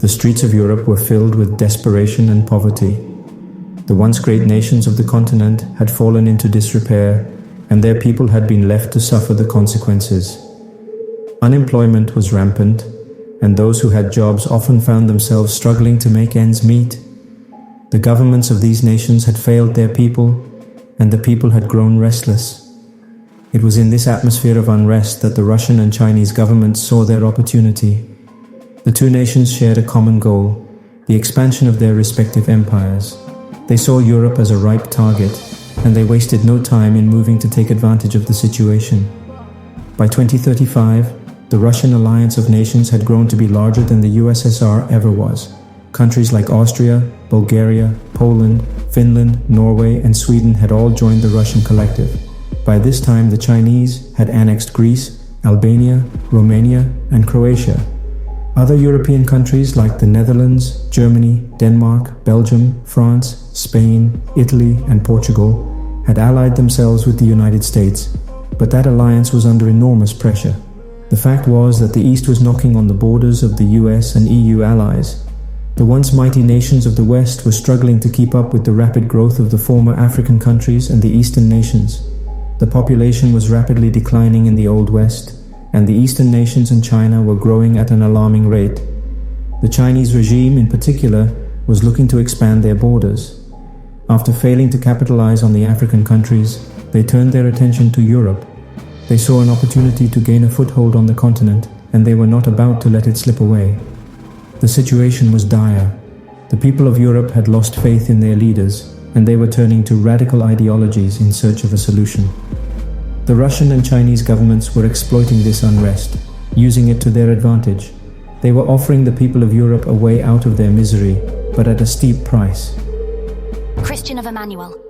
The streets of Europe were filled with desperation and poverty. The once great nations of the continent had fallen into disrepair, and their people had been left to suffer the consequences. Unemployment was rampant, and those who had jobs often found themselves struggling to make ends meet. The governments of these nations had failed their people, and the people had grown restless. It was in this atmosphere of unrest that the Russian and Chinese governments saw their opportunity. The two nations shared a common goal, the expansion of their respective empires. They saw Europe as a ripe target, and they wasted no time in moving to take advantage of the situation. By 2035, the Russian alliance of nations had grown to be larger than the USSR ever was. Countries like Austria, Bulgaria, Poland, Finland, Norway, and Sweden had all joined the Russian collective. By this time, the Chinese had annexed Greece, Albania, Romania, and Croatia. Other European countries like the Netherlands, Germany, Denmark, Belgium, France, Spain, Italy, and Portugal had allied themselves with the United States, but that alliance was under enormous pressure. The fact was that the East was knocking on the borders of the US and EU allies. The once mighty nations of the West were struggling to keep up with the rapid growth of the former African countries and the Eastern nations. The population was rapidly declining in the Old West, and the Eastern nations and China were growing at an alarming rate. The Chinese regime, in particular, was looking to expand their borders. After failing to capitalize on the African countries, they turned their attention to Europe. They saw an opportunity to gain a foothold on the continent, and they were not about to let it slip away. The situation was dire. The people of Europe had lost faith in their leaders, and they were turning to radical ideologies in search of a solution. The Russian and Chinese governments were exploiting this unrest, using it to their advantage. They were offering the people of Europe a way out of their misery, but at a steep price. Christian of Emmanuel.